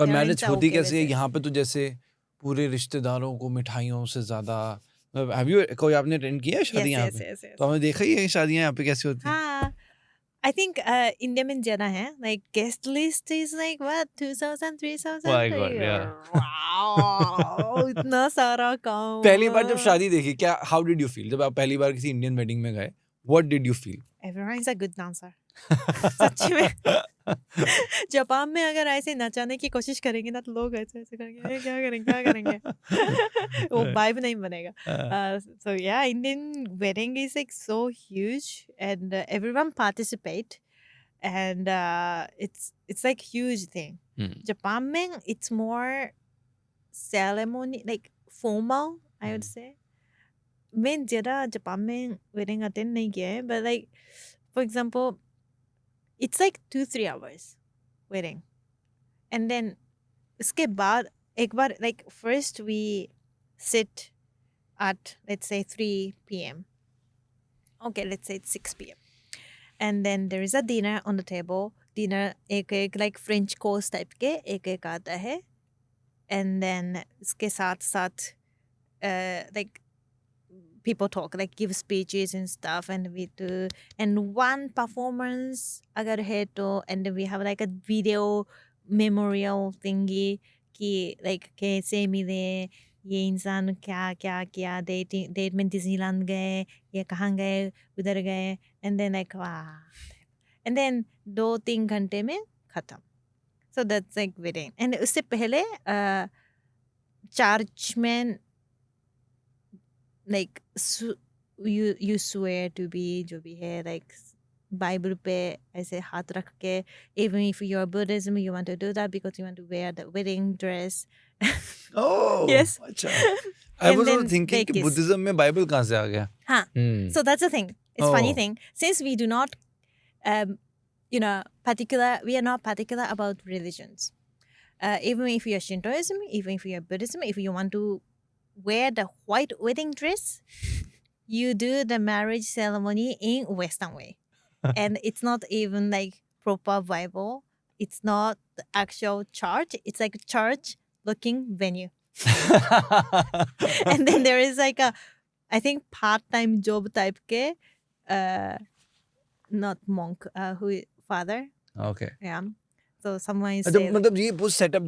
और marriage parents are होती okay with कैसे है it. यहाँ पे? तो जैसे पूरे रिश्तेदारों को मिठाइयों से ज्यादा, हैव यू कोई आपने अटेंड किया है शादी Yes, यहाँ yes, पे? yes, yes. तो आपने देखा ही है शादियाँ यहाँ पे कैसे होती हैं? हाँ, I think India में ज़्यादा है, like guest list is like what 2000 3000 my God, या wow इतना सारा पहली बार जब काम. शादी देखी, क्या हाउ डिड यू फील? जब आप पहली बार किसी इंडियन वेडिंग में गए, what did you feel? Everyone is a good dancer. सच्ची में जापान में अगर ऐसे नचाने की कोशिश करेंगे ना तो लोग ऐसे ऐसे करेंगे, "ए, क्या करेंगे वो वाइब नहीं बनेगा. So yeah, Indian wedding is like so huge and everyone participate and it's like huge thing. Japan में it's more ceremony like formal I would say. मैं ज़्यादा जापान में wedding attend नहीं किया है but like for example it's like 2-3 hours wedding and then उसके बाद एक बार like first we sit at let's say 3 p.m. Okay, let's say it's 6 p.m. and then there is a dinner on the table. Dinner एक like French course type के एक आता है and then उसके साथ साथ like people talk like give speeches and stuff and we do and one performance अगर है तो and then we have like a video memorial thingy कि like कैसे मिले ये इंसान क्या क्या किया डेट में डिज्नीलैंड गए ये कहाँ गए उधर गए and then like वाह and then 2-3 घंटे में खत्म. So that's like wedding and उससे पहले चर्च में like you swear to be जो भी है like बाइबल पे ऐसे हाथ रख के even if you're Buddhism you want to do that because you want to wear the wedding dress. Oh, Yes. अच्छा. I And was also then thinking they कि kiss. बुद्धिज्म में बाइबल कहाँ से आ गया? हाँ. So that's the thing. It's funny Oh. thing since we do not you know we are not particular about religions. Even if you're Shintoism, even if you're Buddhism, if you want to wear the white wedding dress, you do the marriage ceremony in Western way. And it's not even like proper Bible. It's not the actual church. It's like a church looking venue. And then there is like a, I think part-time job type ke, not monk, who father. Okay. Yeah. So someone is अच्छा, say like, मतलब ये वो setup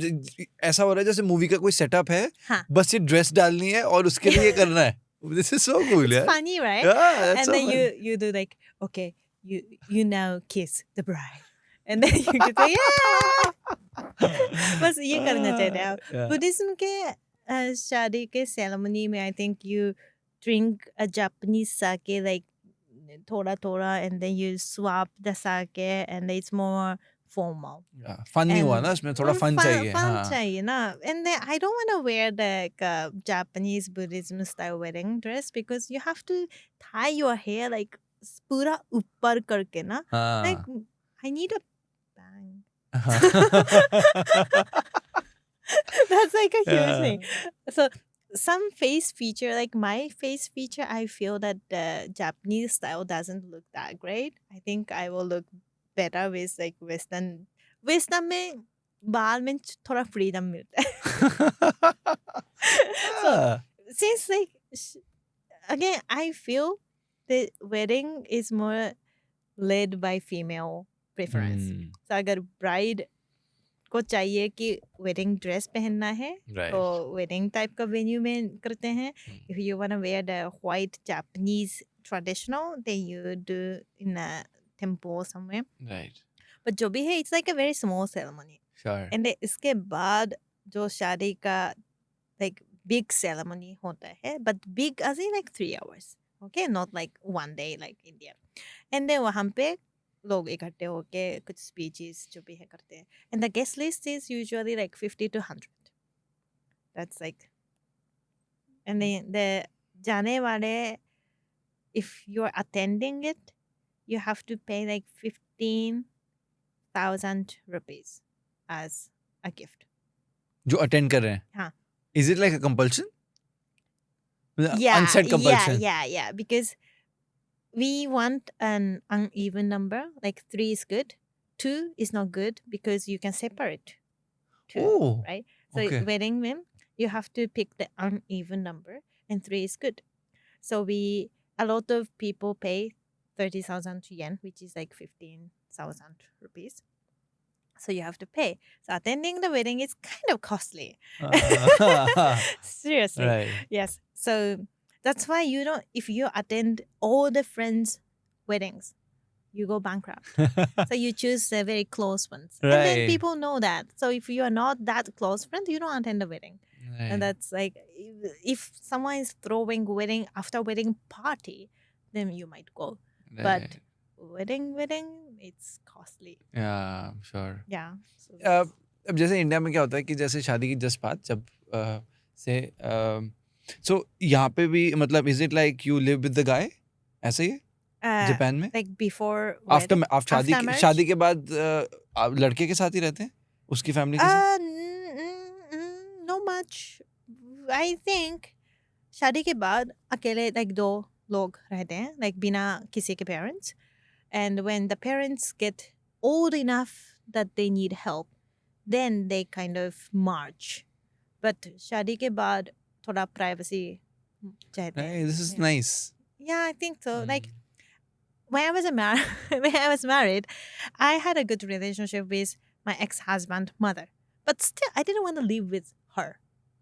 ऐसा हो रहा है जैसे movie का कोई सेटअप है, हाँ. बस ये ड्रेस डालनी है और उसके लिए ये करना है. This is so cool, It's यार. funny, right? Yeah, that's And so then fun. you do like, okay, you now kiss the bride. And then you can say, yeah! बस ये करना चाहते हैं आप. Yeah. बुद्धिज्म के शादी के सेरेमनी में I think you drink a Japanese sake like थोड़ा थोड़ा and then you swap the sake and it's more formal. Yeah, fun नहीं हुआ ना इसमें, थोड़ा fun चाहिए. Fun हाँ. चाहिए ना. And then I don't want to wear the Japanese Buddhism style wedding dress because you have to tie your hair like पूरा ऊपर करके ना. हाँ. Like I need a bang. That's like a huge thing. So some face feature, like my face feature, I feel that the Japanese style doesn't look that great. I think I will look better with like Western. Western में बाल में थोड़ा freedom मिलता है. So since like again, I feel the wedding is more led by female preference. So अगर bride को चाहिए कि वेडिंग ड्रेस पहनना है तो वेडिंग टाइप का वेन्यू में करते हैं. If you want to wear the white Japanese traditional they you do in a temple somewhere. Right. But जो भी है it's like a very small ceremony. Sure. And इसके बाद जो शादी का लाइक बिग सेरेमनी होता है but big as in like 3 hours. Okay, not like one day like India. And then वहाँ पे लोग इकट्ठे होके कुछ स्पीचेस जो भी है करते हैं. And the guest list is usually like 50 to 100. That's like, and then the जाने वाले, if you're attending it, you have to pay like 15,000 rupees as a gift. जो अटेंड कर रहे हैं. हाँ. Is it like a compulsion? Yeah, Unsaid compulsion. yeah. Because we want an uneven number. Like 3 is good, 2 is not good because you can separate. 2, Oh, right? So okay. wedding में you have to pick the uneven number, and 3 is good. So a lot of people pay 30,000 yen, which is like 15,000 rupees. So you have to pay. So attending the wedding is kind of costly. Seriously. Right. Yes. So that's why if you attend all the friends' weddings, you go bankrupt. So you choose the very close ones. And then Right. people know that. So if you are not that close friend, you don't attend the wedding. Right. And that's like, if someone is throwing wedding after wedding party, then you might go. But Right. wedding, it's costly. Yeah, sure. Yeah. So अब जैसे India में क्या होता है कि जैसे शादी की जस्ट बात जब से सो यहाँ पे भी मतलब is it like you live with the guy ऐसे ही जापान में like before after wedding, after शादी after marriage? शादी के बाद आप लड़के के साथ ही रहते हैं उसकी फैमिली के साथ no much. I think शादी के बाद अकेले like 2 लोग रहते हैं, like बिना किसी के parents. And when the parents get old enough that they need help, then they kind of march. But शादी के बाद थोड़ा privacy चाहते हैं. This is Yeah. Nice Yeah, I think so. Like when I was married, I had a good relationship with my ex-husband mother. But still, I didn't want to live with her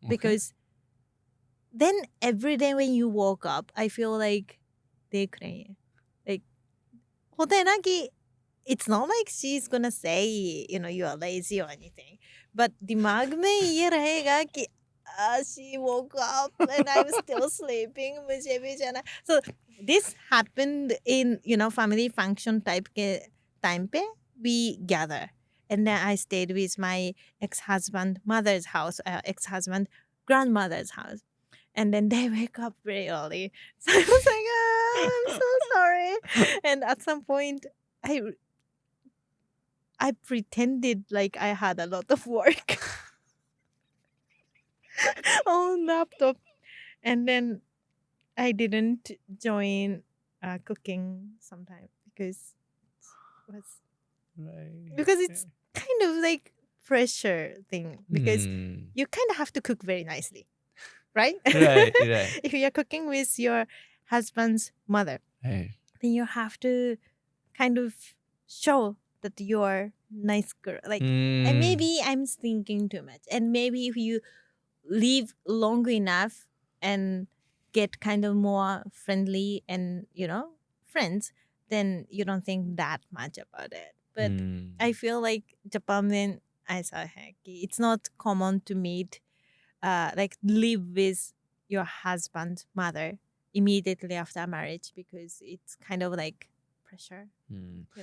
because then every day when you woke up, I feel like देख रही हैं. Like होता है ना कि it's not like she's gonna say you are lazy or anything, but दिमाग में ये रहेगा कि she woke up and I'm still sleeping. मुझे भी जाना. So this happened in family function type के time पे we gather, and then I stayed with my ex-husband mother's house, ex-husband grandmother's house, and then they wake up very early. So I was like, I'm so sorry. And at some point, I pretended like I had a lot of work on laptop, and then I didn't join cooking sometime because it's kind of like pressure thing, because you kind of have to cook very nicely, right? right. If you're cooking with your husband's mother, Right. then you have to kind of show that you're nice girl. Like, and maybe I'm thinking too much. And maybe if you live long enough and get kind of more friendly and, friends, then you don't think that much about it. But I feel like Japan में ऐसा है कि it's not common to meet, like live with your husband's mother immediately after marriage, because it's kind of like pressure.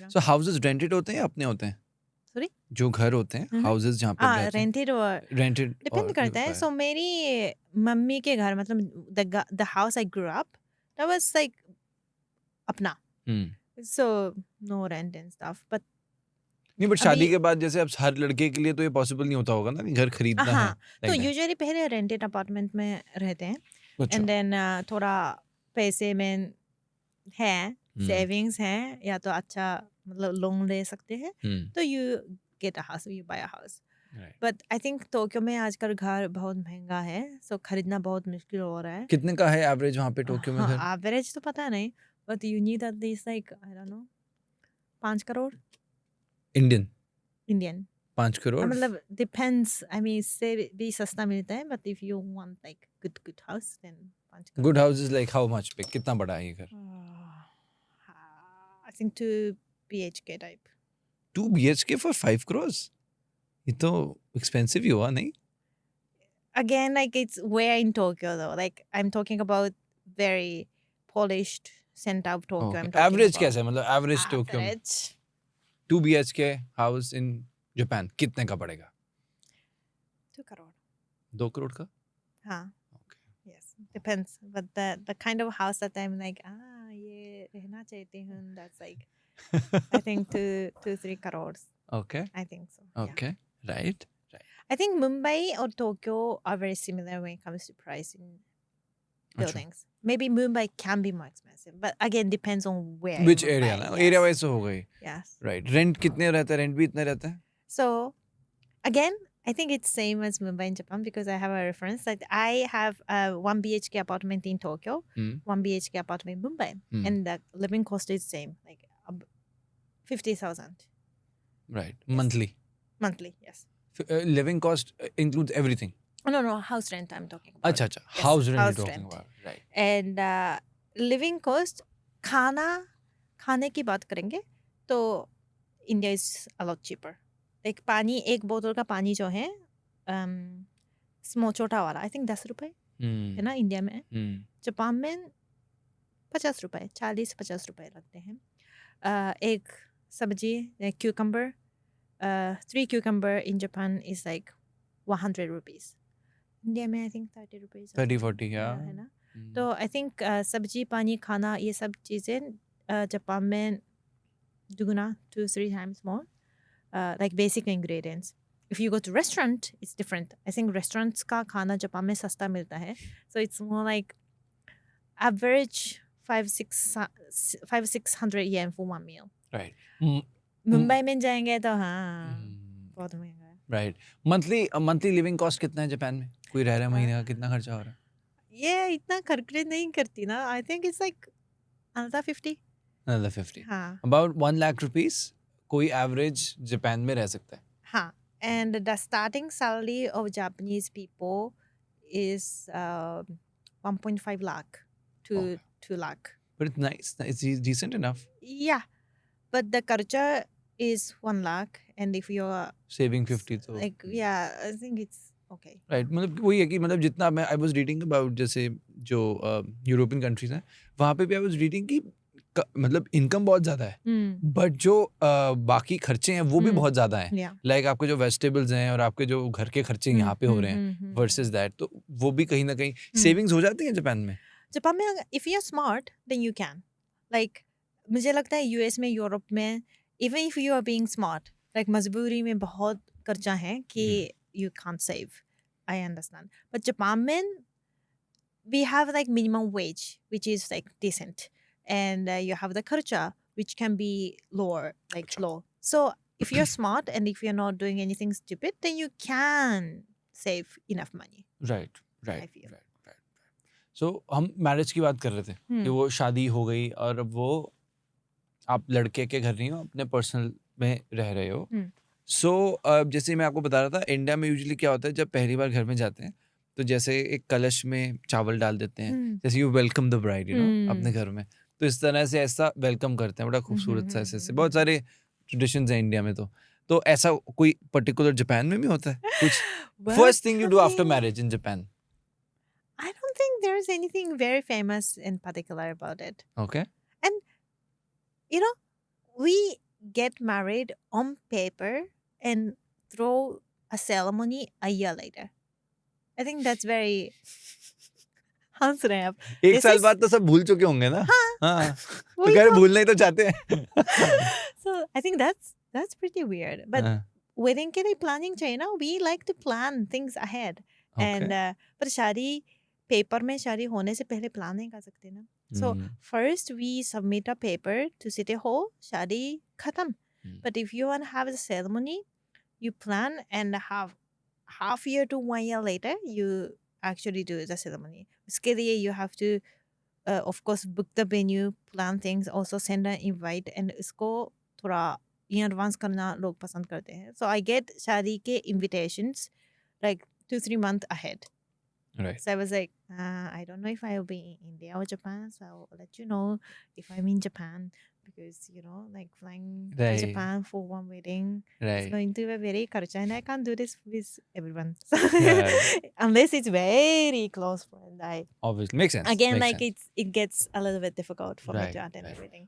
So houses rented होते हैं या अपने होते हैं? Sorry? जो घर होते हैं houses जहाँ पे रहते हैं rented or rented depend करता है. So मेरी मम्मी के घर मतलब the house I grew up, that was like अपना. So no rent and stuff. But नहीं बट शादी के बाद जैसे अब हर लड़के के लिए तो ये पॉसिबल नहीं होता होगा ना घर खरीदना है. हाँ, तो यूजुअली पहले रेंटेड अपार्टमेंट में रहते हैं, एंड देन थोड़ा पैसे में है, सेविंग्स हैं, या तो अच्छा मतलब लोन ले सकते हैं, तो you get a house, you buy a house. But I think Tokyo में आजकल घर बहुत महंगा है, सो खरीदना बहुत मुश्किल हो रहा है. कितने का है एवरेज वहाँ पे टोक्यो में घर? एवरेज तो पता नहीं, but you need at least like I don't know 5 crore Indian. 5 crore मतलब डिपेंड्स. आई मीन इससे भी सस्ता मिलता है, but if you want like good house then 5 crore. Good house is like how much big? कितना बड़ा है ये घर? I think 2 BHK type. 2 BHK for 5 crores? ये तो एक्सपेंसिव ही हुआ नहीं? Again, like it's where in Tokyo though. Like I'm talking about very polished center of Tokyo. I'm talking average about. कैसा है मतलब एवरेज टोक्यो में? 2 BHK हाउस इन जापान कितने का पड़ेगा? 2 करोड़. 2 करोड़ का? हाँ. Yes, depends. But the kind of house that I'm like, ये रहना चाहती हूँ, that's like I think 2-3 crores. Okay. I think so. Okay. Yeah. Right. I think Mumbai or Tokyo are very similar when it comes to pricing buildings. Maybe Mumbai can be more expensive, but again depends on where. Which area ना? Area wise हो गई. Yes. Right. Rent कितने रहता है? Rent भी इतने रहता है? So again, I think it's same as Mumbai and Japan because I have a reference. Like I have a 1 BHK apartment in Tokyo, 1 BHK apartment in Mumbai, and the living cost is same, like 50,000 Right. Yes. Monthly. Yes. Living cost includes everything. No, house rent I'm talking about. अच्छा. Yes, House rent house you're talking rent. about. Right. And living cost, खाने की बात करेंगे तो India is a lot cheaper. Like पानी, एक बोतल का पानी जो है स्मॉल छोटा वाला, आई थिंक 10 रुपए है ना इंडिया में. जापान में 50 रुपए, 40-50 रुपए लगते हैं. एक सब्जी cucumber, 3 cucumber in Japan is like 100 rupees. India में आई थिंक 30 रुपीज 30-40 है ना. तो आई थिंक सब्जी पानी खाना ये सब चीज़ें जापान में दुगुना 2-3 times more, like basic ingredients. If you go to restaurant, it's different. I think restaurants का खाना जापान में सस्ता मिलता है. So it's more like average 500-600 yen for one meal. Right. Mumbai में जाएंगे तो हाँ बहुत महंगा है. Right. मंथली लिविंग कॉस्ट कितना है जापान में? कोई रह रहा है महीने का कितना खर्चा हो रहा है? ये इतना खर्च नहीं करती ना. I think it's like another 50. Another 50. हाँ About 1 lakh rupees कोई एवरेज जापान में रह सकता है. हाँ. And the starting salary of Japanese people is 1.5 lakh to Okay. 2 lakh. But it's nice. It's decent enough. Yeah, but the kharcha is 1 lakh, and if you're Saving 50 तो. like, yeah, I think it's okay. Right. मतलब वही है कि मतलब जितना मैं I was reading about जैसे जो यूरोपियन कंट्रीज हैं वहाँ पे भी आई वाज रीडिंग कि मतलब इनकम बहुत ज़्यादा है बट जो बाकी खर्चे हैं वो भी बहुत ज़्यादा हैं. Yeah. लाइक आपके जो वेजिटेबल्स हैं और आपके जो घर के खर्चे यहाँ पे हो रहे हैं वर्सेस दैट, तो वो भी कहीं ना कहीं सेविंग्स हो जाती हैं जापान में. जापान में if you're smart then you can. Like मुझे लगता है यूएस में, यूरोप में, even if you are being smart, like मजबूरी में बहुत खर्चा है कि you can't save. I understand. But Japan में we have like minimum wage which is like decent, and you have the kharcha which can be lower, like low. So if you're smart and if you're not doing anything stupid then you can save enough money. Right I right feel. Right. So हम marriage की बात कर रहे थे कि वो शादी हो गई और अब वो आप लड़के के घर नहीं हो, अपने पर्सनल में रह रहे हो. सो जैसे मैं आपको बता रहा था इंडिया में यूजुअली क्या होता है जब पहली बार घर में जाते हैं तो जैसे एक कलश में चावल डाल देते हैं, जैसे you welcome the bride you know अपने घर में, तो इस तरह से ऐसा वेलकम करते हैं बड़ा खूबसूरत सा ऐसे बहुत सारे ट्रेडिशंस हैं इंडिया में. तो ऐसा कोई पर्टिकुलर जापान में भी होता है कुछ? Well, first thing you do after I marriage in Japan. don't think there's anything very famous in particular about it. Okay. You know, we get married on paper and throw a ceremony a year later. I think that's very हंस रहे हैं आप. एक This साल is- बाद तो सब भूल चुके होंगे ना. हाँ. तो वही कह रहे तो. भूलना ही तो चाहते हैं. So I think that's pretty weird. But हाँ, wedding के लिए planning चाहिए ना. We like to plan things ahead. okay. And पर शादी पेपर में शादी होने से पहले प्लान नहीं कर सकते ना. So first we submit a paper to City Hall, शादी खत्म. But if you want to have the ceremony, you plan and have half year to 1 year later, you actually do the ceremony. उसके लिए you have to, of course, book the venue, plan things, also send an invite, and इसको थोड़ा in advance करना लोग पसंद करते हैं. So I get शादी के invitations like 2-3 months ahead. Right. So I was like, I don't know if I will be in India or Japan, so I'll let you know if I'm in Japan, because like flying to Right. Japan for one wedding is Right. going to be very kharcha, and I can't do this with everyone. Right. Unless it's very close friend. Obviously makes sense. Again, Makes like sense. it gets a little bit difficult for me Right, to attend right. everything.